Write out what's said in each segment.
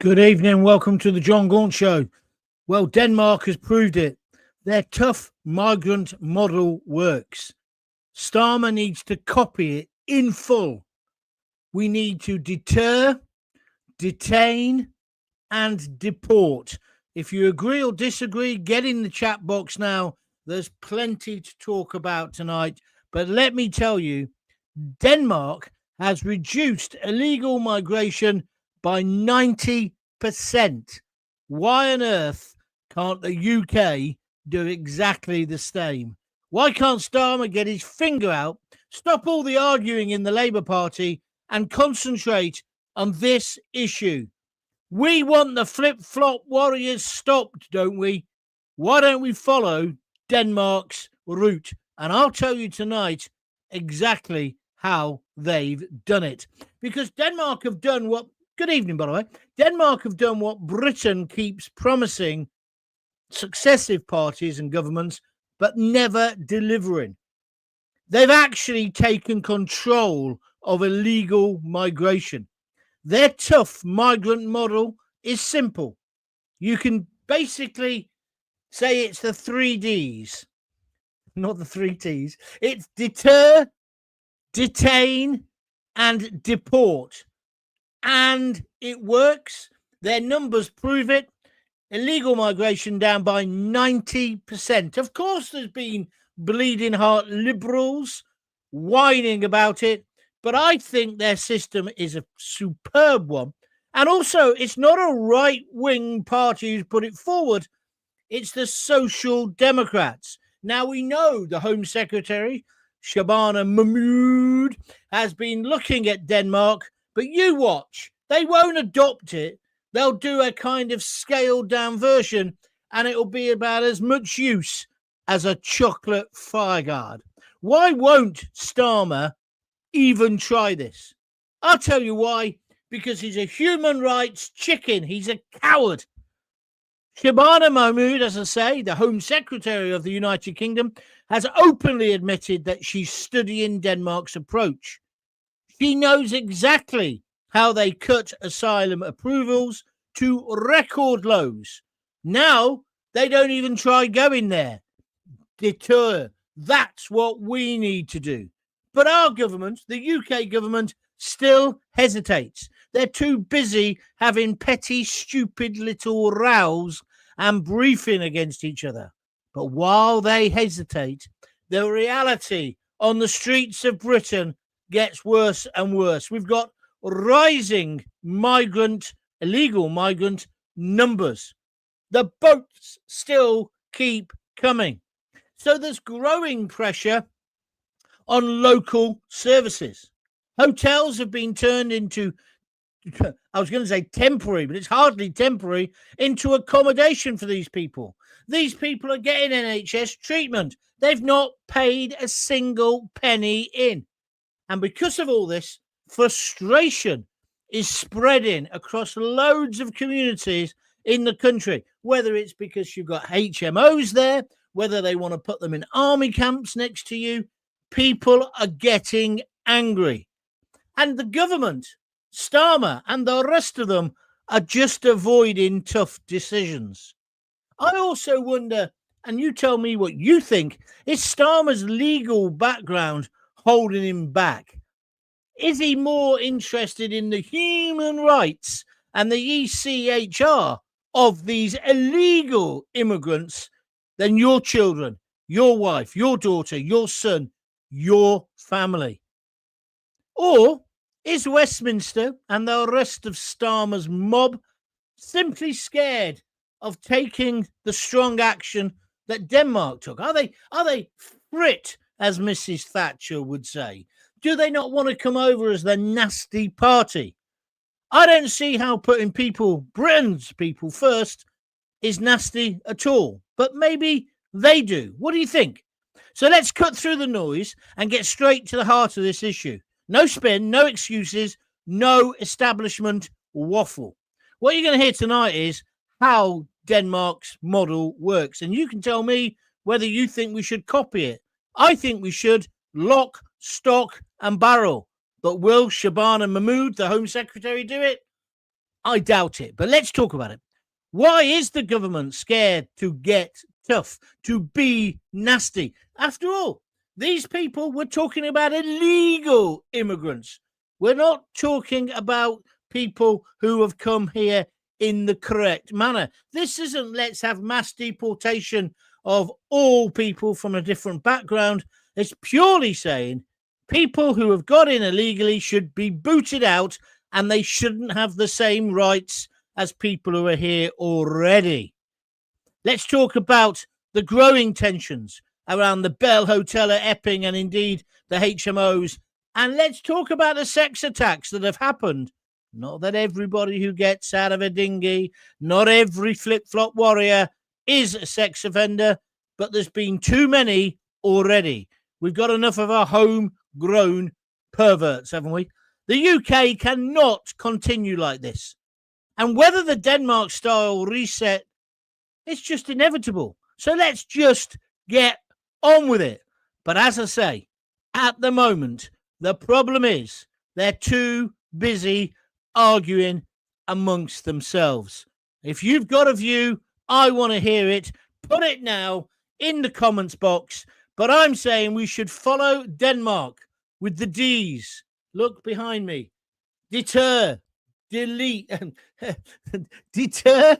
Good evening. Welcome to the Jon Gaunt Show. Well, Denmark has proved it. Their tough migrant model works. Starmer needs to copy it in full. We need to deter, detain, and deport. If you agree or disagree, get in the chat box now. There's plenty to talk about tonight. But let me tell you, Denmark has reduced illegal migration by 90%. Why on earth can't the UK do exactly the same? Why can't Starmer get his finger out, stop all the arguing in the Labour Party, and concentrate on this issue? We want the flip-flop warriors stopped, don't we? Why don't we follow Denmark's route? And I'll tell you tonight exactly how they've done it. Because Denmark have done what... Good evening, by the way. Denmark have done what Britain keeps promising successive parties and governments, but never delivering. They've actually taken control of illegal migration. Their tough migrant model is simple. You can basically say it's the 3Ds, not the 3Ts. It's deter, detain, and deport. And it works. Their numbers prove it. Illegal migration down by 90%. Of course, there's been bleeding heart liberals whining about it, but I think their system is a superb one. And also, it's not a right-wing party who's put it forward. It's the Social Democrats. Now, we know the Home Secretary, Shabana Mahmood, has been looking at Denmark, but you watch. They won't adopt it. They'll do a kind of scaled-down version, and it'll be about as much use as a chocolate fireguard. Why won't Starmer even try this? I'll tell you why. Because he's a human rights chicken. He's a coward. Shabana Mahmood, as I say, the Home Secretary of the United Kingdom, has openly admitted that she's studying Denmark's approach. She knows exactly how they cut asylum approvals to record lows. Now, they don't even try going there. Deter. That's what we need to do. But our government, the UK government, still hesitates. They're too busy having petty, stupid little rows and briefing against each other. But while they hesitate, the reality on the streets of Britain gets worse and worse. We've got rising illegal migrant numbers. The boats still keep coming. So there's growing pressure on local services. Hotels have been turned into, I was going to say temporary, but it's hardly temporary, into accommodation for these people. These people are getting NHS treatment. They've not paid a single penny in. And because of all this, frustration is spreading across loads of communities in the country, whether it's because you've got HMOs there, whether they want to put them in army camps next to you. People are getting angry. And the government, Starmer and the rest of them, are just avoiding tough decisions. I also wonder, and you tell me what you think, is Starmer's legal background holding him back? Is he more interested in the human rights and the ECHR of these illegal immigrants than your children, your wife, your daughter, your son, your family? Or is Westminster and the rest of Starmer's mob simply scared of taking the strong action that Denmark took? Are they frit, as Mrs. Thatcher would say? Do they not want to come over as the nasty party? I don't see how putting Britain's people first is nasty at all, but maybe they do. What do you think? So let's cut through the noise and get straight to the heart of this issue. No spin, no excuses, no establishment waffle. What you're going to hear tonight is how Denmark's model works. And you can tell me whether you think we should copy it. I think we should lock, stock and barrel. But will Shabana Mahmood, the Home Secretary, do it? I doubt it, but let's talk about it. Why is the government scared to get tough, to be nasty? After all, these people, we're talking about illegal immigrants. We're not talking about people who have come here in the correct manner. This isn't let's have mass deportation of all people from a different background. It's purely saying people who have got in illegally should be booted out, and they shouldn't have the same rights as people who are here already. Let's talk about the growing tensions around the Bell Hotel at Epping and indeed the HMOs. And let's talk about the sex attacks that have happened. Not that everybody who gets out of a dinghy, not every flip-flop warrior is a sex offender, but there's been too many already. We've got enough of our homegrown perverts, haven't we? The UK cannot continue like this. And whether the Denmark-style reset, it's just inevitable. So let's just get on with it. But as I say, at the moment, the problem is they're too busy arguing amongst themselves. If you've got a view, I want to hear it. Put it now in the comments box. But I'm saying we should follow Denmark with the D's. Look behind me. Deter, delete, deter,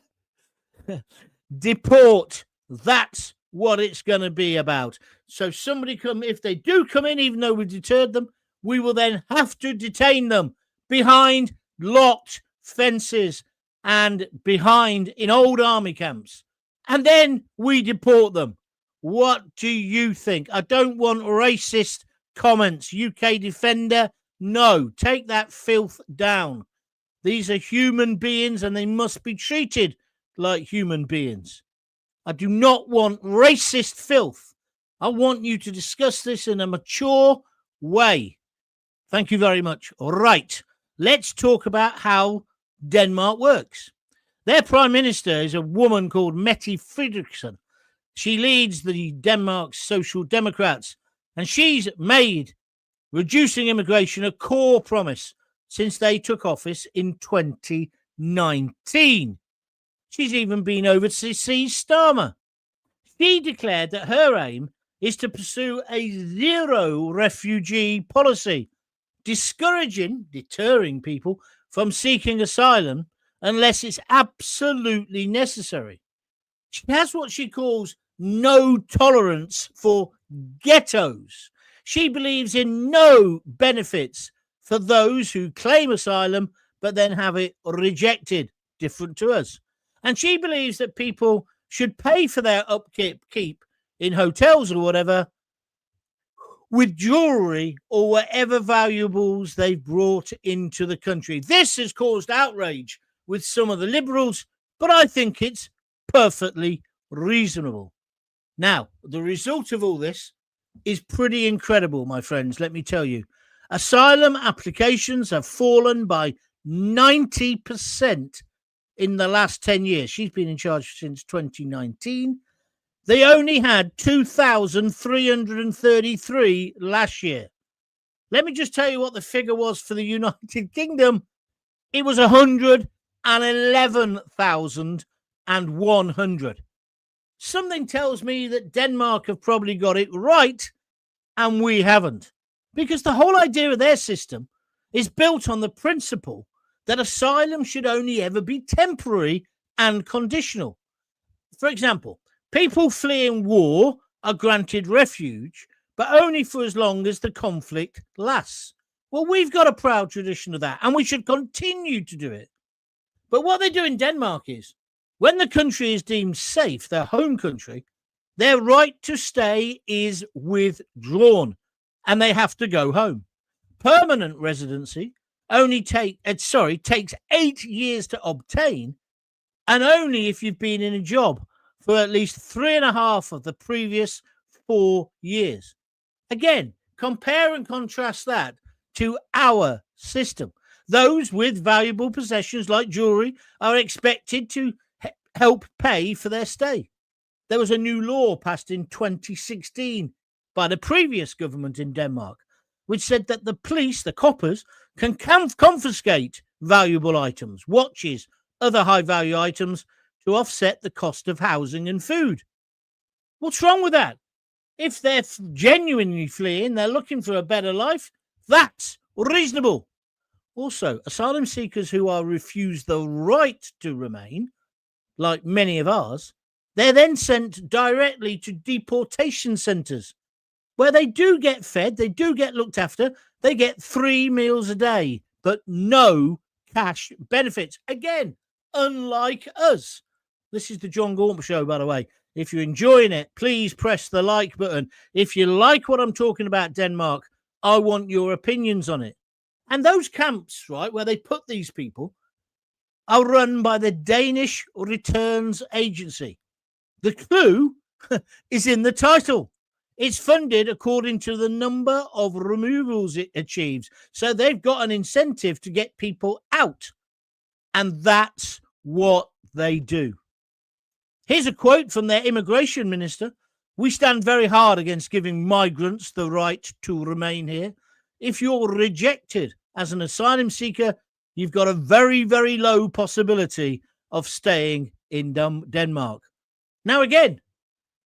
deport. That's what it's going to be about. So somebody come, if they do come in, even though we've deterred them, we will then have to detain them behind locked fences and behind in old army camps. And then we deport them. What do you think? I don't want racist comments. UK Defender, no, take that filth down. These are human beings and they must be treated like human beings. I do not want racist filth. I want you to discuss this in a mature way. Thank you very much. Right, let's talk about how Denmark works. Their Prime Minister is a woman called Mette Frederiksen. She leads the Denmark's Social Democrats, and she's made reducing immigration a core promise since they took office in 2019. She's even been over to see Starmer. She declared that her aim is to pursue a zero refugee policy, deterring people from seeking asylum unless it's absolutely necessary. She has what she calls no tolerance for ghettos. She believes in no benefits for those who claim asylum but then have it rejected, different to us. And she believes that people should pay for their upkeep in hotels or whatever with jewelry or whatever valuables they've brought into the country. This has caused outrage with some of the Liberals, but I think it's perfectly reasonable. Now, the result of all this is pretty incredible, my friends, let me tell you. Asylum applications have fallen by 90% in the last 10 years. She's been in charge since 2019. They only had 2,333 last year. Let me just tell you what the figure was for the United Kingdom. It was 111,100. Something tells me that Denmark have probably got it right and we haven't. Because the whole idea of their system is built on the principle that asylum should only ever be temporary and conditional. For example, people fleeing war are granted refuge, but only for as long as the conflict lasts. Well, we've got a proud tradition of that, and we should continue to do it. But what they do in Denmark is, when the country is deemed safe, their home country, their right to stay is withdrawn, and they have to go home. Permanent residency only takes 8 years to obtain, and only if you've been in a job for at least 3.5 of the previous 4 years. Again, compare and contrast that to our system. Those with valuable possessions like jewelry are expected to help pay for their stay. There was a new law passed in 2016 by the previous government in Denmark, which said that the police, the coppers, can confiscate valuable items, watches, other high-value items to offset the cost of housing and food. What's wrong with that? If they're genuinely fleeing, they're looking for a better life, that's reasonable. Also, asylum seekers who are refused the right to remain, like many of ours, they're then sent directly to deportation centres where they do get fed, they do get looked after, they get 3 meals a day, but no cash benefits. Again, unlike us. This is the Jon Gaunt Show, by the way. If you're enjoying it, please press the like button. If you like what I'm talking about, Denmark, I want your opinions on it. And those camps, right, where they put these people, are run by the Danish Returns Agency. The clue is in the title. It's funded according to the number of removals it achieves. So they've got an incentive to get people out. And that's what they do. Here's a quote from their immigration minister. "We stand very hard against giving migrants the right to remain here. If you're rejected as an asylum seeker, you've got a very, very low possibility of staying in Denmark." Now, again,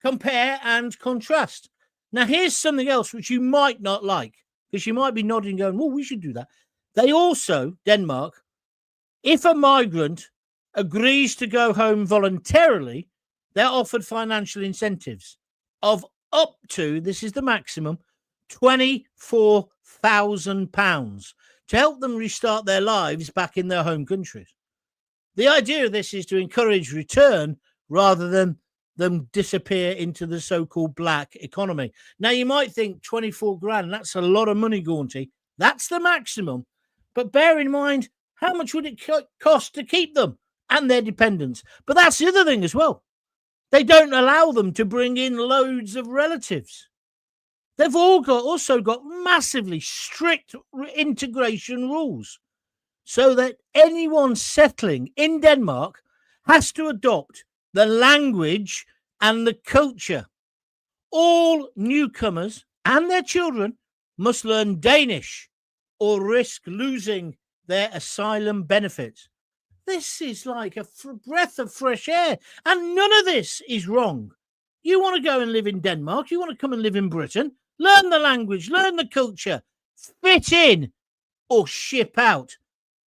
compare and contrast. Now, here's something else which you might not like, because you might be nodding going, well, we should do that. They also, Denmark, if a migrant agrees to go home voluntarily, they're offered financial incentives of up to, this is the maximum, £24,000 to help them restart their lives back in their home countries. The idea of this is to encourage return rather than them disappear into the so-called black economy. Now, you might think 24 grand, that's a lot of money, Gaunty. That's the maximum. But bear in mind, how much would it cost to keep them and their dependents? But that's the other thing as well. They don't allow them to bring in loads of relatives. They've also got massively strict integration rules so that anyone settling in Denmark has to adopt the language and the culture. All newcomers and their children must learn Danish or risk losing their asylum benefits. This is like a breath of fresh air, and none of this is wrong. You want to go and live in Denmark, you want to come and live in Britain, learn the language, learn the culture, fit in or ship out.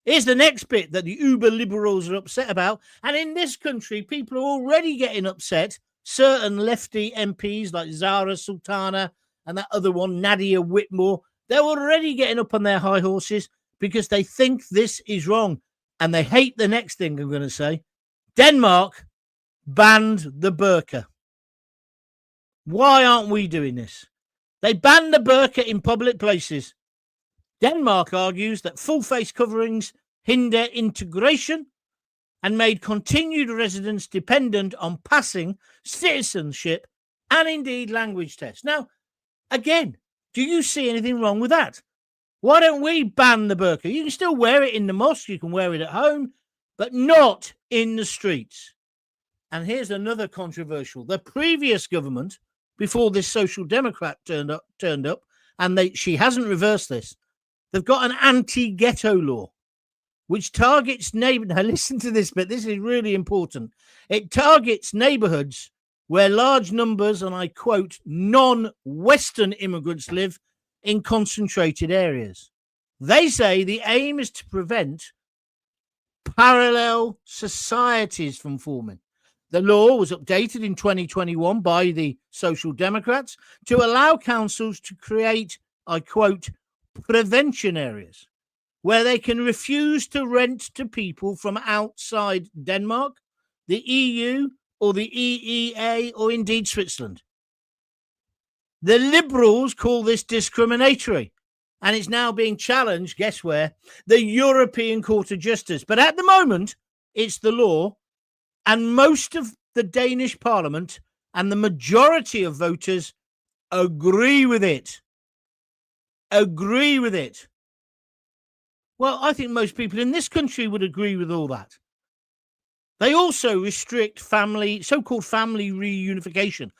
Here's the next bit that the uber liberals are upset about. And in this country, people are already getting upset. Certain lefty MPs like Zara Sultana and that other one, Nadia Whitmore, they're already getting up on their high horses because they think this is wrong. And they hate the next thing I'm going to say. Denmark banned the burqa. Why aren't we doing this? They banned the burqa in public places. Denmark argues that full face coverings hinder integration and made continued residence dependent on passing citizenship and indeed language tests. Now, again, do you see anything wrong with that? Why don't we ban the burqa? You can still wear it in the mosque, you can wear it at home, but not in the streets. And here's another controversial. The previous government, before this social democrat turned up, and she hasn't reversed this, they've got an anti-ghetto law, which targets neighborhoods. Now, listen to this bit. This is really important. It targets neighborhoods where large numbers, and I quote, non-Western immigrants live in concentrated areas. They say the aim is to prevent parallel societies from forming. The law was updated in 2021 by the Social Democrats to allow councils to create, I quote, prevention areas where they can refuse to rent to people from outside Denmark, the EU, or the EEA, or indeed Switzerland. The Liberals call this discriminatory, and it's now being challenged, guess where? The European Court of Justice. But at the moment, it's the law, and most of the Danish Parliament and the majority of voters agree with it. Agree with it. Well, I think most people in this country would agree with all that. They also restrict so-called family reunification,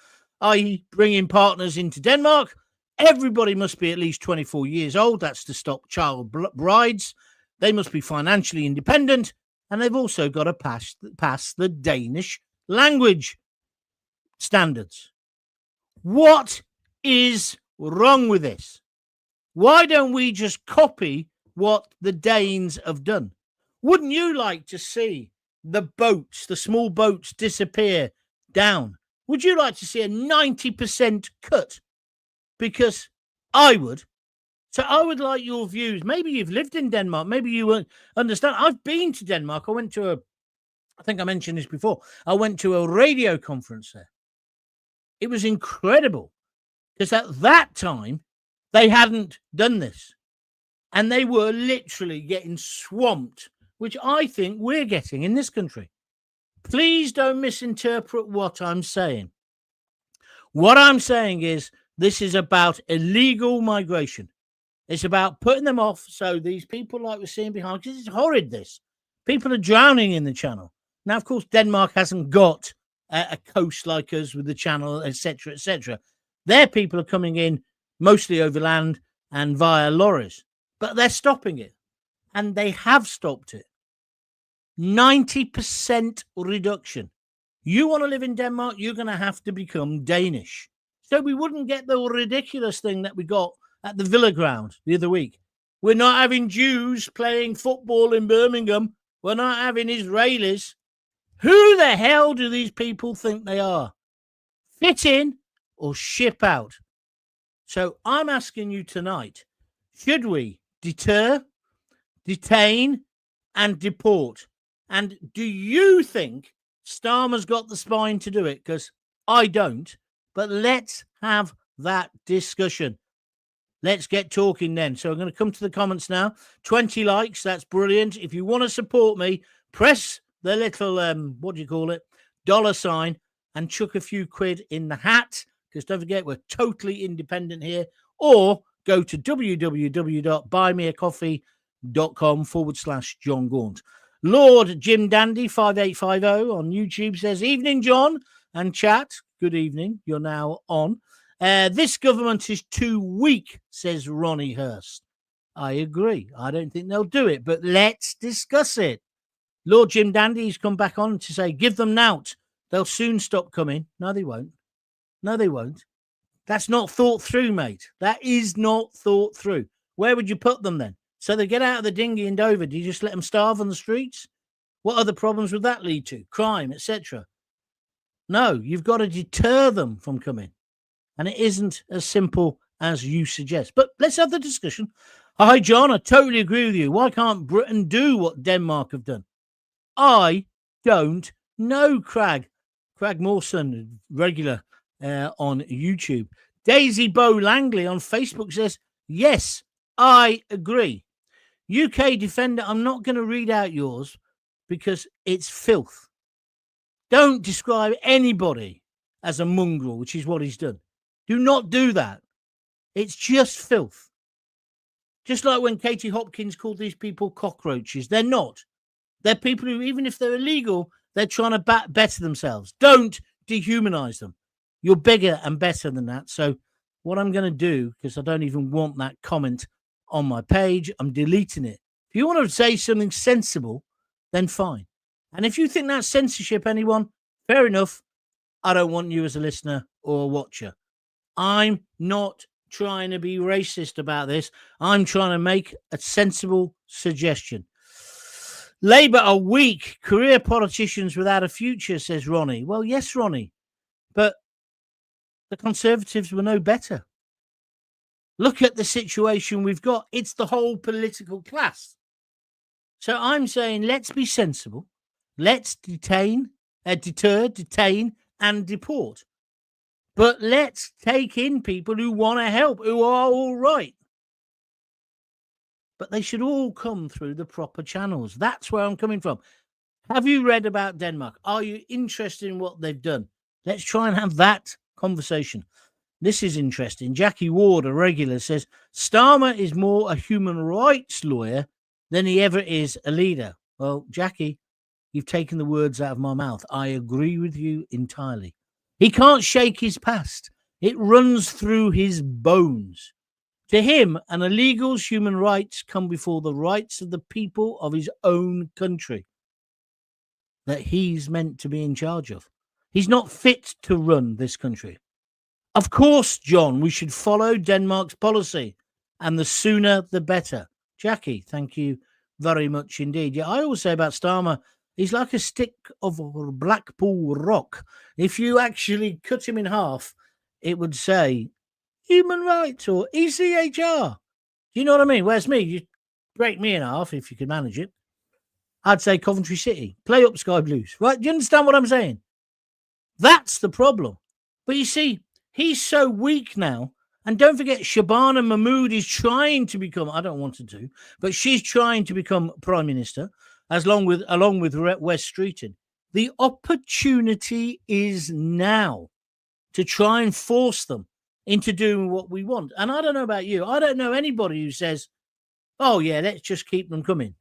i.e. bringing partners into Denmark. Everybody must be at least 24 years old. That's to stop child brides. They must be financially independent, and they've also got to pass the Danish language standards. What is wrong with this? Why don't we just copy what the Danes have done? Wouldn't you like to see the boats, the small boats, disappear down? Would you like to see a 90% cut? Because I would. So I would like your views. Maybe you've lived in Denmark. Maybe you won't understand. I've been to Denmark. I think I mentioned this before. I went to a radio conference there. It was incredible because at that time, they hadn't done this. And they were literally getting swamped, which I think we're getting in this country. Please don't misinterpret what I'm saying. What I'm saying is this is about illegal migration. It's about putting them off so these people like we're seeing behind, because it's horrid, this. People are drowning in the channel. Now, of course, Denmark hasn't got a coast like us with the channel, etc., etc. Their people are coming in mostly over land and via lorries, but they're stopping it, and they have stopped it. 90% reduction. You want to live in Denmark, you're going to have to become Danish. So we wouldn't get the ridiculous thing that we got at the Villa Ground the other week. We're not having Jews playing football in Birmingham. We're not having Israelis. Who the hell do these people think they are? Fit in or ship out? So I'm asking you tonight, should we deter, detain, and deport? And do you think Starmer's got the spine to do it? Because I don't. But let's have that discussion. Let's get talking then. So I'm going to come to the comments now. 20 likes. That's brilliant. If you want to support me, press the little, dollar sign and chuck a few quid in the hat. Because don't forget, we're totally independent here. Or go to www.buymeacoffee.com/Jon Gaunt. Lord Jim Dandy 5850 on YouTube says, evening, John and chat. Good evening. You're now on. This government is too weak, says Ronnie Hurst. I agree. I don't think they'll do it, but let's discuss it. Lord Jim Dandy's come back on to say, give them nout. They'll soon stop coming. No, they won't. No, they won't. That's not thought through, mate. That is not thought through. Where would you put them then? So they get out of the dinghy in Dover. Do you just let them starve on the streets? What other problems would that lead to? Crime, etc. No, you've got to deter them from coming. And it isn't as simple as you suggest. But let's have the discussion. Hi, John. I totally agree with you. Why can't Britain do what Denmark have done? I don't know, Crag. Crag Mawson, regular on YouTube. Daisy Bow Langley on Facebook says, yes, I agree. UK Defender, I'm not going to read out yours because it's filth. Don't describe anybody as a mongrel, which is what he's done. Do not do that. It's just filth. Just like when Katie Hopkins called these people cockroaches. They're not. They're people who, even if they're illegal, they're trying to better themselves. Don't dehumanize them. You're bigger and better than that. So what I'm going to do, because I don't even want that comment on my page, I'm deleting it. If you want to say something sensible, then fine. And if you think that's censorship, anyone, fair enough. I don't want you as a listener or a watcher. I'm not trying to be racist about this. I'm trying to make a sensible suggestion. Labour are weak, career politicians without a future, says Ronnie. Well, yes, Ronnie, but the Conservatives were no better. Look at the situation we've got. It's the whole political class. So I'm saying let's be sensible. Let's deter, detain, and deport. But let's take in people who want to help, who are all right. But they should all come through the proper channels. That's where I'm coming from. Have you read about Denmark? Are you interested in what they've done? Let's try and have that conversation. This is interesting. Jackie Ward, a regular, says, Starmer is more a human rights lawyer than he ever is a leader. Well, Jackie, you've taken the words out of my mouth. I agree with you entirely. He can't shake his past. It runs through his bones. To him, an illegal's human rights come before the rights of the people of his own country that he's meant to be in charge of. He's not fit to run this country. Of course, John, we should follow Denmark's policy, and the sooner the better. Jackie, thank you very much indeed. Yeah, I always say about Starmer, he's like a stick of Blackpool rock. If you actually cut him in half, it would say human rights or ECHR. Do you know what I mean? Whereas me, you break me in half if you can manage it. I'd say Coventry City. Play up Sky Blues. Right? Do you understand what I'm saying? That's the problem. But you see, he's so weak now. And don't forget, Shabana Mahmood is trying to become, I don't want her to, but she's trying to become Prime Minister, along with West Streeting. The opportunity is now to try and force them into doing what we want. And I don't know about you. I don't know anybody who says, oh, yeah, let's just keep them coming.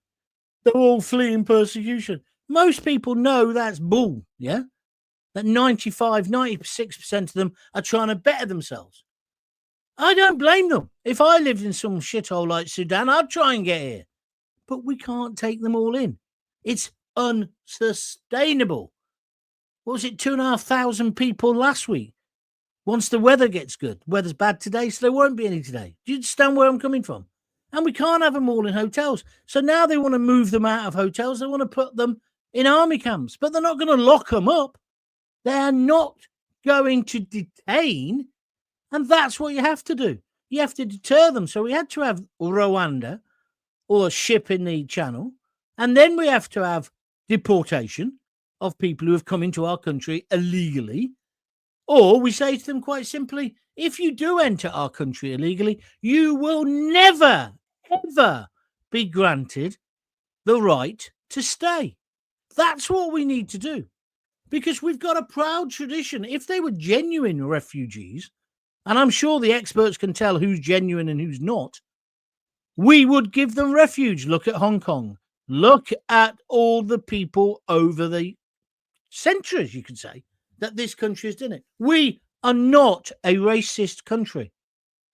They're all fleeing persecution. Most people know that's bull, yeah? That 96% of them are trying to better themselves. I don't blame them. If I lived in some shithole like Sudan, I'd try and get here. But we can't take them all in. It's unsustainable. What was it, 2,500 people last week? Once the weather gets good. Weather's bad today, so there won't be any today. Do you understand where I'm coming from? And we can't have them all in hotels. So now they want to move them out of hotels. They want to put them in army camps. But they're not going to lock them up. They're not going to detain. And that's what you have to do. You have to deter them. So we had to have Rwanda or a ship in the channel. And then we have to have deportation of people who have come into our country illegally. Or we say to them quite simply, if you do enter our country illegally, you will never, ever be granted the right to stay. That's what we need to do. Because we've got a proud tradition. If they were genuine refugees, and I'm sure the experts can tell who's genuine and who's not, we would give them refuge. Look at Hong Kong. Look at all the people over the centuries, you could say, that this country has done it. We are not a racist country.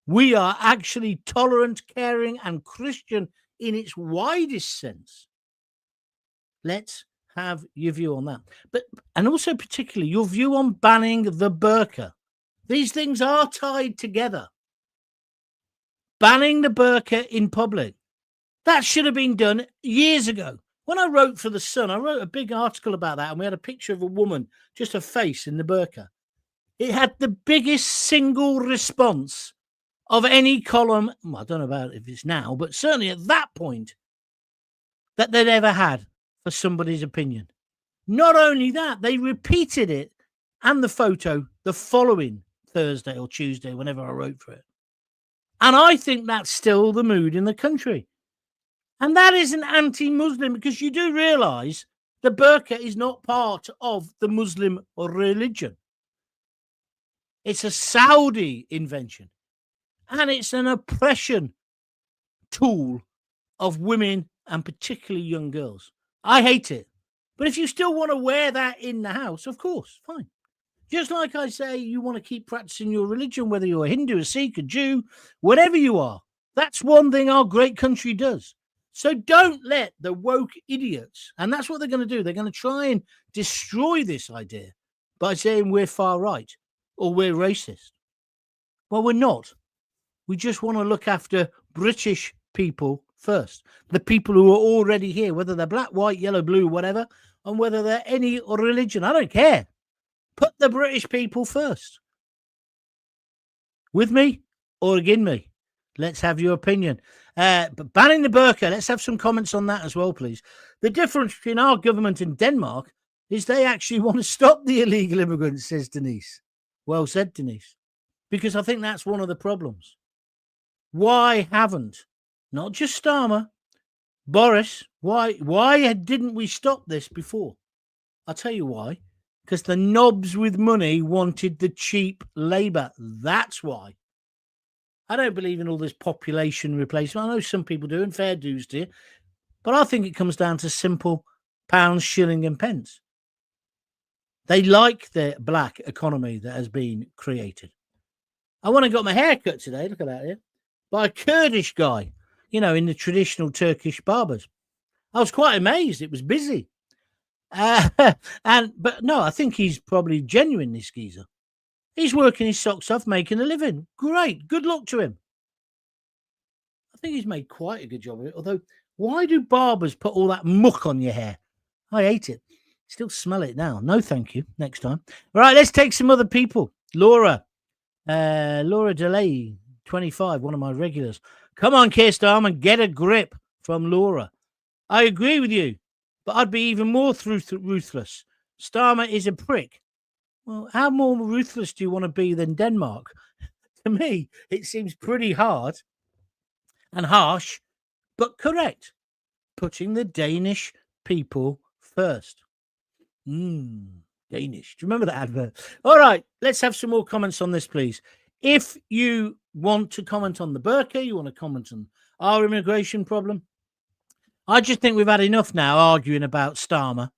We are actually tolerant, caring, and Christian in its widest sense. Let's have your view on that. And also particularly your view on banning the burqa. These things are tied together. Banning the burqa in public. That should have been done years ago. When I wrote for The Sun, I wrote a big article about that, and we had a picture of a woman, just her face in the burqa. It had the biggest single response of any column, I don't know about if it's now, but certainly at that point, that they'd ever had for somebody's opinion. Not only that, they repeated it and the photo the following Thursday or Tuesday, whenever I wrote for it. And I think that's still the mood in the country. And that isn't anti-Muslim, because you do realise the burqa is not part of the Muslim religion. It's a Saudi invention. And it's an oppression tool of women and particularly young girls. I hate it. But if you still want to wear that in the house, of course, fine. Just like I say, you want to keep practicing your religion, whether you're a Hindu, a Sikh, a Jew, whatever you are. That's one thing our great country does. So don't let the woke idiots, and that's what they're going to do. They're going to try and destroy this idea by saying we're far right or we're racist. Well, we're not. We just want to look after British people first. The people who are already here, whether they're black, white, yellow, blue, whatever, and whether they're any religion. I don't care. Put the British people first. With me or against me? Let's have your opinion. But banning the burqa, let's have some comments on that as well, please. The difference between our government and Denmark is they actually want to stop the illegal immigrants, says Denise. Well said, Denise. Because I think that's one of the problems. Why haven't, not just Starmer, Boris, why didn't we stop this before? I'll tell you why. Because the knobs with money wanted the cheap labour. That's why. I don't believe in all this population replacement. I know some people do, and fair dues do. But I think it comes down to simple pounds, shilling, and pence. They like the black economy that has been created. I went and got my hair cut today. Look at that here. by a Kurdish guy, in the traditional Turkish barbers. I was quite amazed. It was busy. But no, I think he's probably genuine, this geezer. He's working his socks off, making a living. Great. Good luck to him. I think he's made quite a good job of it. Although, why do barbers put all that muck on your hair? I hate it. Still smell it now. No, thank you. Next time. All right, let's take some other people. Laura Delay, 25, one of my regulars. Come on, Keir Starmer, get a grip, from Laura. I agree with you, but I'd be even more ruthless. Starmer is a prick. Well, how more ruthless do you want to be than Denmark? To me, it seems pretty hard and harsh, but correct. Putting the Danish people first. Danish. Do you remember that advert? All right, let's have some more comments on this, please. If you want to comment on the burqa, you want to comment on our immigration problem, I just think we've had enough now arguing about Starmer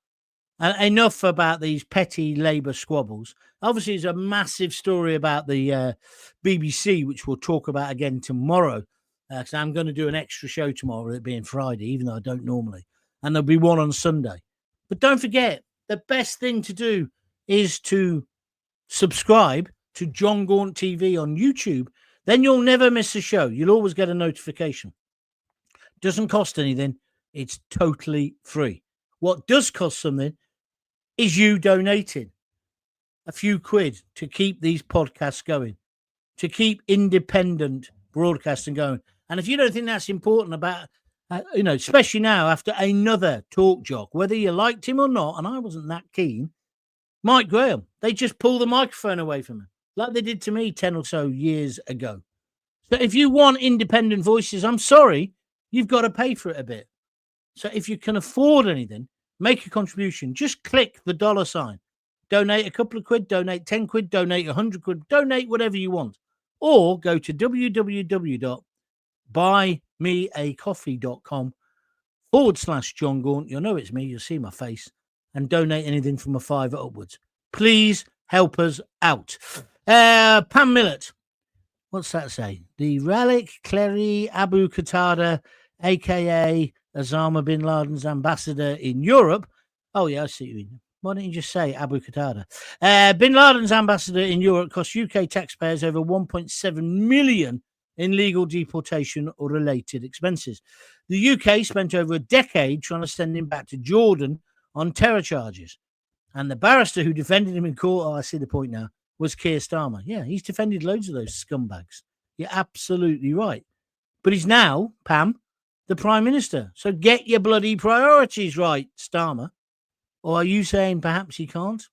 and enough about these petty Labour squabbles. Obviously, there's a massive story about the BBC, which we'll talk about again tomorrow. So I'm going to do an extra show tomorrow, it being Friday, even though I don't normally. And there'll be one on Sunday. But don't forget, the best thing to do is to subscribe to Jon Gaunt TV on YouTube. Then you'll never miss a show. You'll always get a notification. Doesn't cost anything. It's totally free. What does cost something is you donating a few quid to keep these podcasts going, to keep independent broadcasting going. And if you don't think that's important about, especially now after another talk jock, whether you liked him or not, and I wasn't that keen, Mike Graham, they just pull the microphone away from him, like they did to me 10 or so years ago. So if you want independent voices, I'm sorry, you've got to pay for it a bit. So if you can afford anything, make a contribution. Just click the $sign. Donate a couple of quid, donate 10 quid, donate 100 quid, donate whatever you want. Or go to www.buymeacoffee.com/Jon Gaunt. You'll know it's me. You'll see my face. And donate anything from a $5 upwards. Please help us out. Pam Millett. What's that say? The Ralik Clery Abu Qatada, a.k.a. Osama bin Laden's ambassador in Europe. Oh, yeah, I see you. Why don't you just say Abu Qatada? Bin Laden's ambassador in Europe cost UK taxpayers over 1.7 million in legal deportation or related expenses. The UK spent over a decade trying to send him back to Jordan on terror charges. And the barrister who defended him in court, I see the point now, was Keir Starmer. Yeah, he's defended loads of those scumbags. You're absolutely right. But he's now, Pam, the Prime Minister. So get your bloody priorities right, Starmer. Or are you saying perhaps he can't?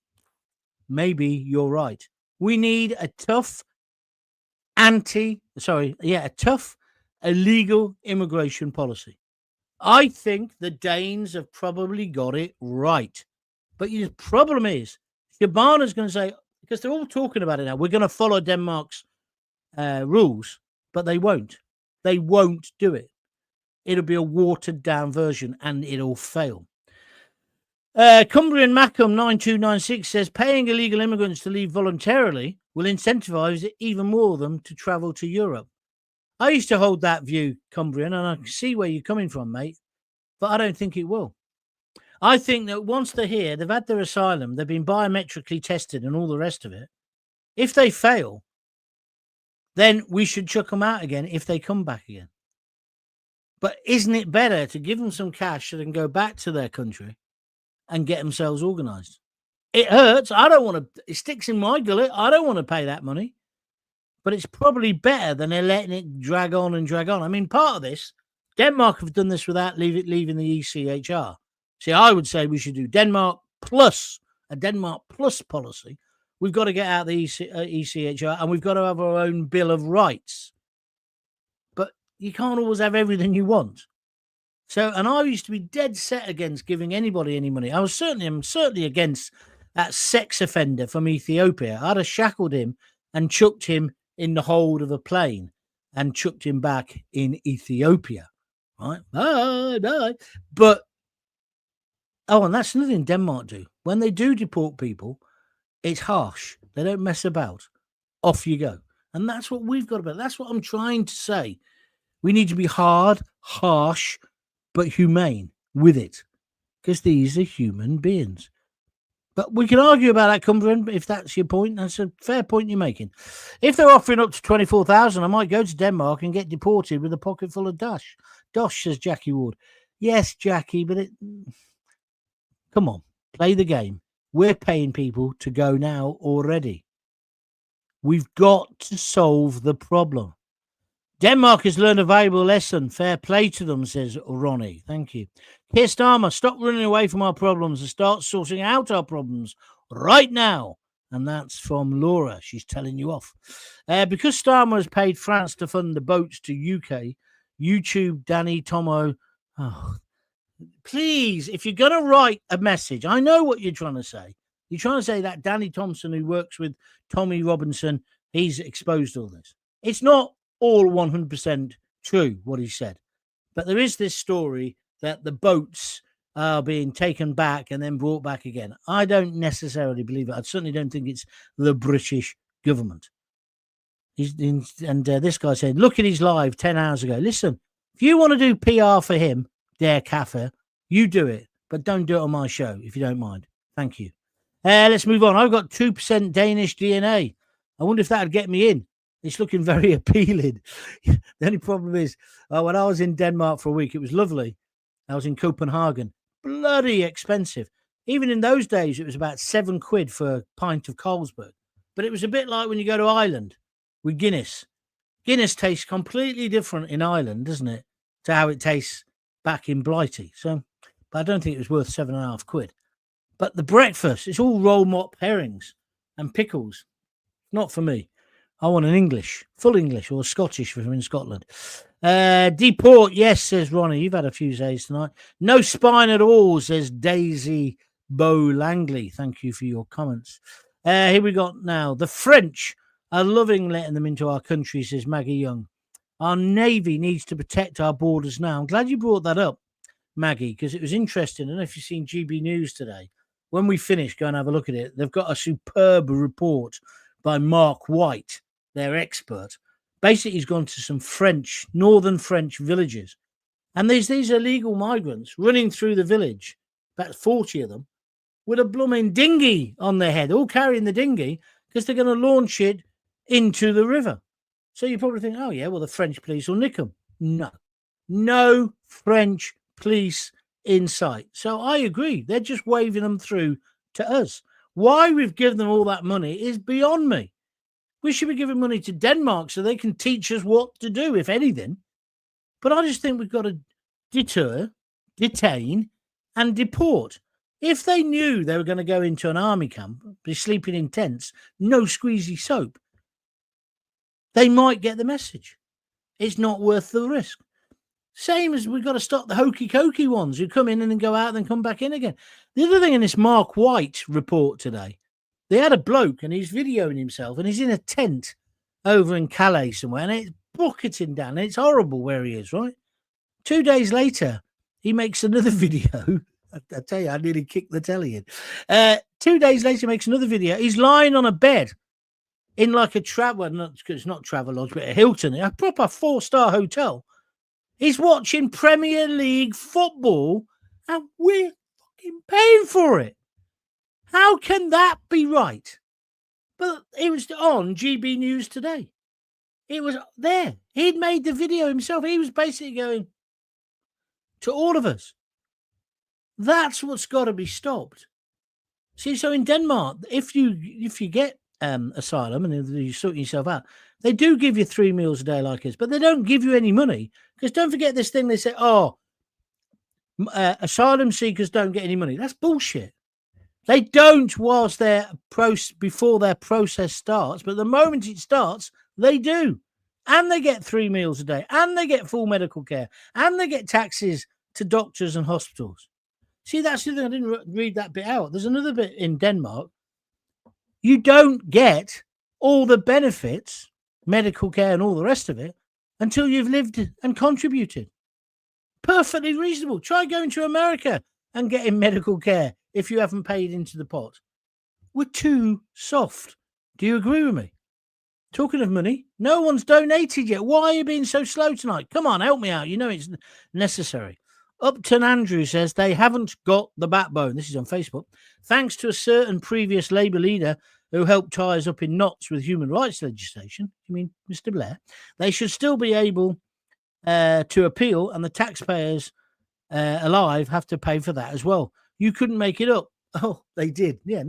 Maybe you're right. We need a tough illegal immigration policy. I think the Danes have probably got it right. But the problem is, Shabana's going to say, because they're all talking about it now, we're going to follow Denmark's rules, but they won't. They won't do it. It'll be a watered-down version, and it'll fail. Cumbrian Mackham 9296 says, paying illegal immigrants to leave voluntarily will incentivize even more of them to travel to Europe. I used to hold that view, Cumbrian, and I can see where you're coming from, mate, but I don't think it will. I think that once they're here, they've had their asylum, they've been biometrically tested and all the rest of it. If they fail, then we should chuck them out again if they come back again. But isn't it better to give them some cash so they can go back to their country and get themselves organised? It hurts. I don't want to. It sticks in my gullet. I don't want to pay that money. But it's probably better than they're letting it drag on and drag on. I mean, part of this, Denmark have done this without leaving the ECHR. See, I would say we should do Denmark plus policy. We've got to get out the ECHR and we've got to have our own Bill of Rights. But you can't always have everything you want. So, and I used to be dead set against giving anybody any money. I'm certainly against that sex offender from Ethiopia. I'd have shackled him and chucked him in the hold of a plane and chucked him back in Ethiopia. Right? Bye. But, and that's another thing Denmark do. When they do deport people, it's harsh. They don't mess about. Off you go. And that's what we've got about. That's what I'm trying to say. We need to be hard, harsh, but humane with it, because these are human beings. But we can argue about that, Cumberland, if that's your point. That's a fair point you're making. If they're offering up to 24,000, I might go to Denmark and get deported with a pocket full of dosh. Dosh, says Jackie Ward. Yes, Jackie, but come on, play the game. We're paying people to go now already. We've got to solve the problem. Denmark has learned a valuable lesson. Fair play to them, says Ronnie. Thank you. Keir Starmer, stop running away from our problems and start sorting out our problems right now. And that's from Laura. She's telling you off. Because Starmer has paid France to fund the boats to UK, YouTube Danny Tomo. Oh, please, if you're going to write a message, I know what you're trying to say. You're trying to say that Danny Thompson, who works with Tommy Robinson, he's exposed all this. It's not all 100% true what he said, but there is this story that the boats are being taken back and then brought back again. I don't necessarily believe it. I certainly don't think it's the British government. This guy said, look at his live 10 hours ago. Listen, if you want to do PR for him, Dare Cafe, you do it, but don't do it on my show if you don't mind. Thank you. Let's move on. I've got 2% Danish DNA. I wonder if that would get me in. It's looking very appealing. The only problem is, when I was in Denmark for a week, it was lovely. I was in Copenhagen. Bloody expensive. Even in those days, it was about £7 for a pint of Carlsberg. But it was a bit like when you go to Ireland with Guinness. Guinness tastes completely different in Ireland, doesn't it, to how it tastes back in Blighty. So, but I don't think it was worth £7.50. But the breakfast, it's all roll mop herrings and pickles. Not for me. I want an English, full English, or Scottish if I'm in Scotland. Deport, yes, says Ronnie. You've had a few days tonight. No spine at all, says Daisy Bo Langley. Thank you for your comments. Here we got now. The French are loving letting them into our country, says Maggie Young. Our Navy needs to protect our borders now. I'm glad you brought that up, Maggie, because it was interesting. I don't know if you've seen GB News today. When we finish, go and have a look at it. They've got a superb report by Mark White, their expert. Basically, he's gone to some northern French villages. And there's these illegal migrants running through the village, about 40 of them, with a blooming dinghy on their head, all carrying the dinghy, because they're going to launch it into the river. So you probably think, oh, yeah, well, the French police will nick them. No French police in sight. So I agree. They're just waving them through to us. Why we've given them all that money is beyond me. We should be giving money to Denmark so they can teach us what to do, if anything. But I just think we've got to deter, detain, and deport. If they knew they were going to go into an army camp, be sleeping in tents, no squeezy soap, they might get the message. It's not worth the risk. Same as we've got to stop the hokey-cokey ones who come in and then go out and then come back in again. The other thing in this Mark White report today, they had a bloke and he's videoing himself and he's in a tent over in Calais somewhere and it's bucketing down and it's horrible where he is, right? 2 days later, he makes another video. I tell you, I nearly kicked the telly in. 2 days later, he makes another video. He's lying on a bed in like a it's not Travelodge, but a Hilton, a proper 4-star hotel. He's watching Premier League football and we're fucking paying for it. How can that be right? But it was on GB News today. It was there. He'd made the video himself. He was basically going to all of us. That's what's got to be stopped. See, so in Denmark, if you get asylum and you sort yourself out, they do give you 3 meals a day like us, but they don't give you any money. Because don't forget this thing, they say, asylum seekers don't get any money. That's bullshit. They don't before their process starts, but the moment it starts, they do. And they get 3 meals a day, and they get full medical care, and they get taxes to doctors and hospitals. See, that's the thing. I didn't read that bit out. There's another bit in Denmark. You don't get all the benefits, medical care and all the rest of it, until you've lived and contributed. Perfectly reasonable. Try going to America and getting medical care if you haven't paid into the pot. We're too soft. Do you agree with me? Talking of money, no one's donated yet. Why are you being so slow tonight? Come on, help me out. You know it's necessary. Upton Andrew says they haven't got the backbone. This is on Facebook. Thanks to a certain previous Labour leader who helped tie us up in knots with human rights legislation, you mean Mr. Blair, they should still be able to appeal, and the taxpayers alive have to pay for that as well. You couldn't make it up. Oh, they did. Yeah,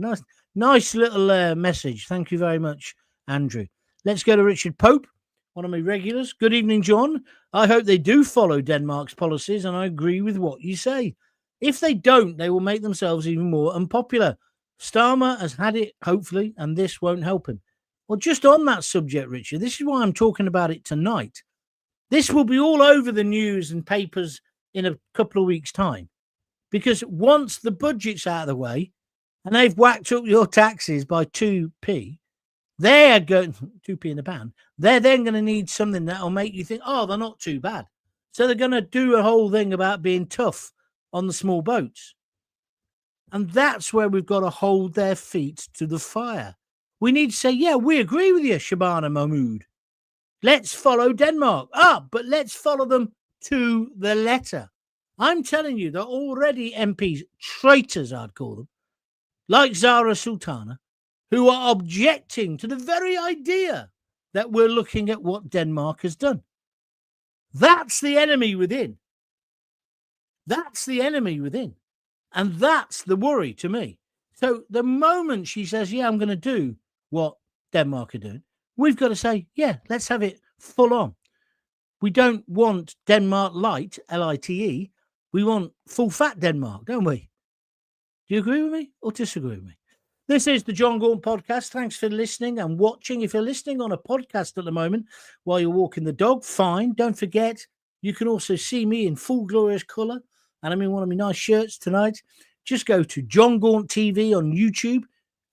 nice little message. Thank you very much, Andrew. Let's go to Richard Pope, one of my regulars. Good evening, John. I hope they do follow Denmark's policies, and I agree with what you say. If they don't, they will make themselves even more unpopular. Starmer has had it, hopefully, and this won't help him. Well, just on that subject, Richard, this is why I'm talking about it tonight. This will be all over the news and papers in a couple of weeks' time, because once the budget's out of the way and they've whacked up your taxes by 2p, they're going 2p in the pan. They're then going to need something that will make you think, oh, they're not too bad. So they're going to do a whole thing about being tough on the small boats. And that's where we've got to hold their feet to the fire. We need to say, yeah, we agree with you, Shabana Mahmood. Let's follow Denmark. But let's follow them to the letter. I'm telling you, they're already MPs, traitors, I'd call them, like Zara Sultana, who are objecting to the very idea that we're looking at what Denmark has done. That's the enemy within. That's the enemy within. And that's the worry to me. So the moment she says, yeah, I'm going to do what Denmark are doing, we've got to say, yeah, let's have it full on. We don't want Denmark light, L-I-T-E. We want full fat Denmark, don't we? Do you agree with me or disagree with me? This is the Jon Gaunt podcast. Thanks for listening and watching. If you're listening on a podcast at the moment while you're walking the dog, fine. Don't forget, you can also see me in full glorious colour. And I'm in one of my nice shirts tonight. Just go to Jon Gaunt TV on YouTube.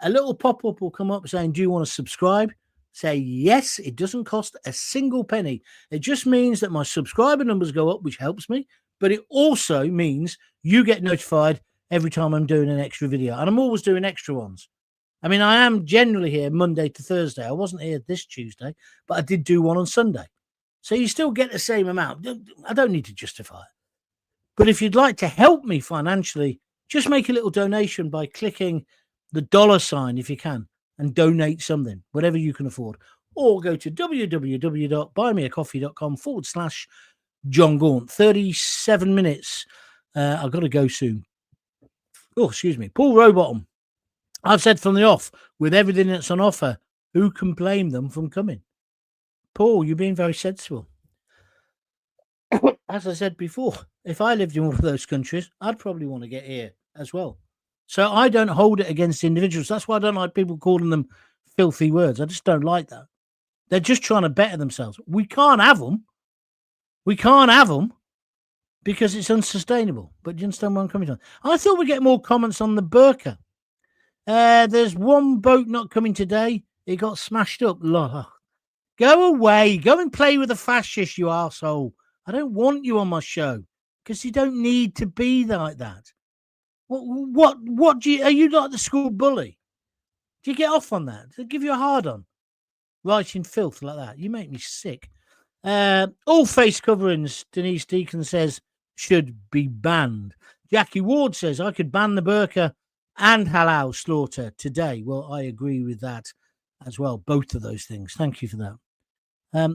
A little pop-up will come up saying, do you want to subscribe? Say yes. It doesn't cost a single penny. It just means that my subscriber numbers go up, which helps me. But it also means you get notified every time I'm doing an extra video. And I'm always doing extra ones. I mean, I am generally here Monday to Thursday. I wasn't here this Tuesday, but I did do one on Sunday. So you still get the same amount. I don't need to justify it. But if you'd like to help me financially, just make a little donation by clicking the $ if you can and donate something, whatever you can afford. Or go to www.buymeacoffee.com/Jon Gaunt. 37 minutes. I've got to go soon. Oh, excuse me. Paul Rowbottom. I've said from the off, with everything that's on offer, who can blame them from coming? Paul, you're being very sensible. As I said before, if I lived in one of those countries, I'd probably want to get here as well. So I don't hold it against individuals. That's why I don't like people calling them filthy words. I just don't like that. They're just trying to better themselves. We can't have them. We can't have them because it's unsustainable. But do you understand where I'm coming from? I thought we'd get more comments on the burqa. There's one boat not coming today. It got smashed up. Go away. Go and play with the fascist, you arsehole. I don't want you on my show because you don't need to be like that. What do you, are you like the school bully? Do you get off on that? They give you a hard on writing filth like that. You make me sick. All face coverings, Denise Deacon says, should be banned. Jackie Ward says, I could ban the burqa and halal slaughter today. Well, I agree with that as well. Both of those things. Thank you for that.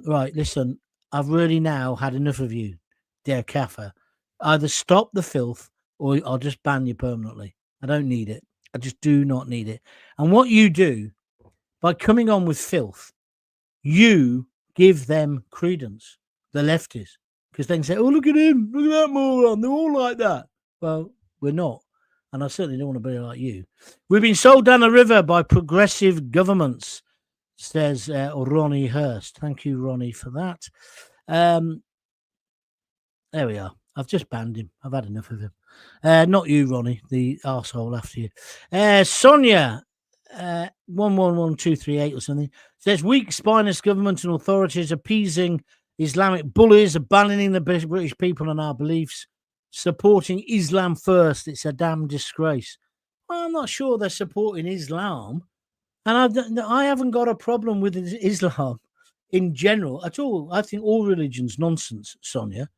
Right, listen, I've really now had enough of you, dear Kaffa. Either stop the filth or I'll just ban you permanently. I don't need it. I just do not need it. And what you do by coming on with filth, you give them credence, the lefties, because they can say, oh, look at him, look at that moron, they're all like that. Well, we're not. And I certainly don't want to be like you. We've been sold down the river by progressive governments, says Ronnie Hurst. Thank you, Ronnie, for that. There we are. I've just banned him. I've had enough of him. Not you, Ronnie, the arsehole after you. Sonia, 111238 or something, says weak spineless government and authorities appeasing Islamic bullies, abandoning the British people and our beliefs, supporting Islam first. It's a damn disgrace. Well, I'm not sure they're supporting Islam. And I haven't got a problem with Islam in general at all. I think all religions nonsense, Sonia.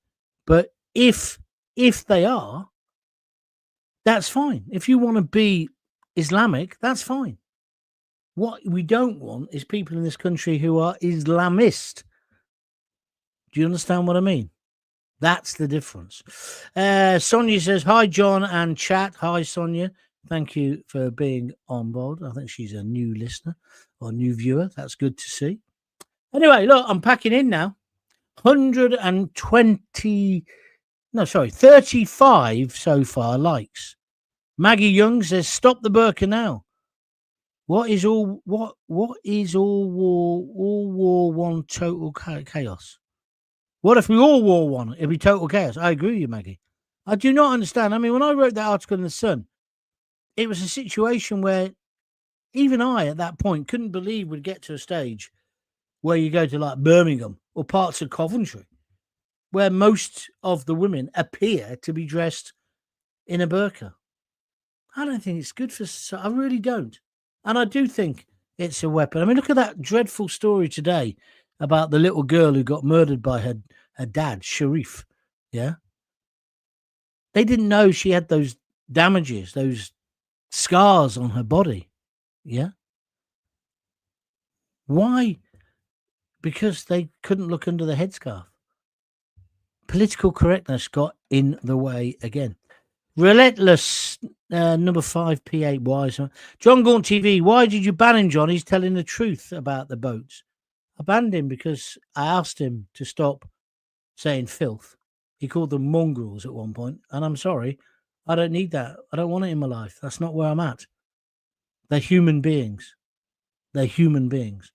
But if they are, that's fine. If you want to be Islamic, that's fine. What we don't want is people in this country who are Islamist. Do you understand what I mean? That's the difference. Sonia says, hi, John and chat. Hi, Sonia. Thank you for being on board. I think she's a new listener or new viewer. That's good to see. Anyway, look, I'm packing in now. 35 so far likes. Maggie Young says, stop the burqa now. What is all war one total chaos? What if we all war one? It'd be total chaos. I agree with you, Maggie. I do not understand. I mean, when I wrote that article in The Sun, it was a situation where even I, at that point, couldn't believe we'd get to a stage where you go to like Birmingham or parts of Coventry, where most of the women appear to be dressed in a burqa. I don't think it's good for society. I really don't. And I do think it's a weapon. I mean, look at that dreadful story today about the little girl who got murdered by her dad, Sharif. Yeah. They didn't know she had those damages, those scars on her body. Yeah. Why? Because they couldn't look under the headscarf. Political correctness got in the way again. Relentless, number 5 P8Y. Jon Gaunt TV, why did you ban him, John? He's telling the truth about the boats. I banned him because I asked him to stop saying filth. He called them mongrels at one point, and I'm sorry, I don't need that. I don't want it in my life. That's not where I'm at. They're human beings. They're human beings.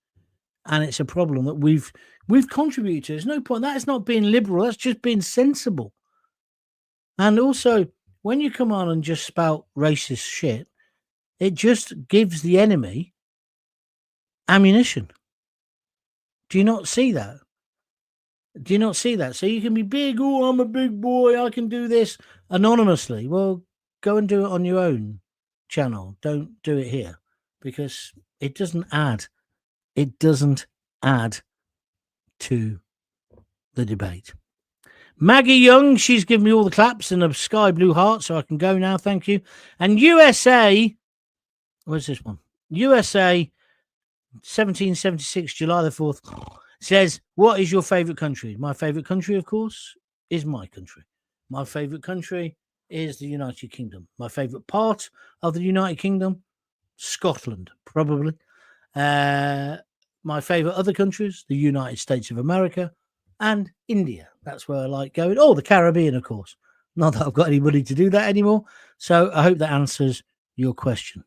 And it's a problem that we've contributed to. There's no point. That is not being liberal. That's just being sensible. And also, when you come on and just spout racist shit, it just gives the enemy ammunition. Do you not see that? Do you not see that? So you can be big. Oh, I'm a big boy. I can do this anonymously. Well, go and do it on your own channel. Don't do it here because it doesn't add. It doesn't add to the debate. Maggie Young, she's given me all the claps and a sky blue heart, so I can go now. Thank you. And USA, where's this one? USA, 1776, July the 4th, says, what is your favourite country? My favourite country, of course, is my country. My favourite country is the United Kingdom. My favourite part of the United Kingdom, Scotland, probably. My favourite other countries, the United States of America and India. That's where I like going. Oh, the Caribbean, of course. Not that I've got anybody to do that anymore. So I hope that answers your question.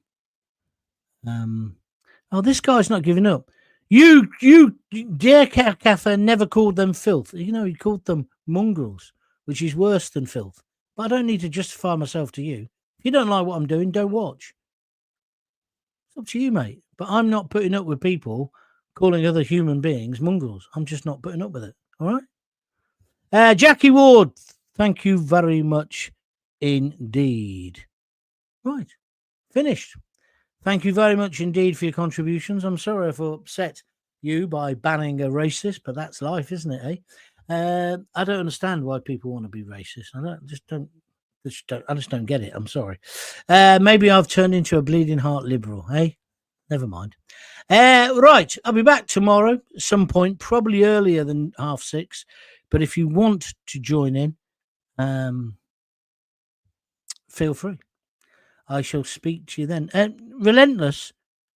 Oh, this guy's not giving up. You, dear Kafa, never called them filth. You know, he called them mongrels, which is worse than filth. But I don't need to justify myself to you. If you don't like what I'm doing, don't watch. It's up to you, mate. But I'm not putting up with people calling other human beings mongrels. I'm just not putting up with it. All right? Jackie Ward, thank you very much indeed. Right. Finished. Thank you very much indeed for your contributions. I'm sorry if I upset you by banning a racist, but that's life, isn't it, eh? I don't understand why people want to be racist. I just don't get it. I'm sorry. Maybe I've turned into a bleeding heart liberal, eh? Never mind. Right, I'll be back tomorrow at some point, probably earlier than 6:30. But if you want to join in, feel free. I shall speak to you then. Relentless,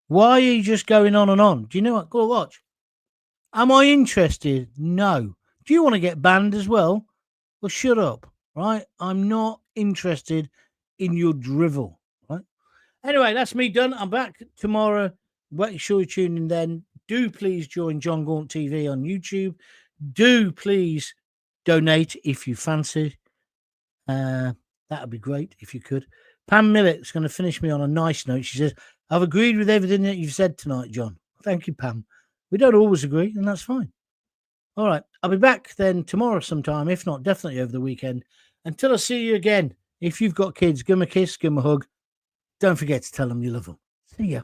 why are you just going on and on? Do you know what? Go watch. Am I interested? No. Do you want to get banned as well? Well, shut up, right? I'm not interested in your drivel, right? Anyway, that's me done. I'm back tomorrow. Make sure you tune in then. Do please join Jon Gaunt TV on YouTube. Do please donate if you fancy. That would be great if you could. Pam Millett's going to finish me on a nice note. She says, I've agreed with everything that you've said tonight, John. Thank you, Pam. We don't always agree, and that's fine. All right. I'll be back then tomorrow sometime, if not, definitely over the weekend. Until I see you again, if you've got kids, give them a kiss, give them a hug. Don't forget to tell them you love them. See ya.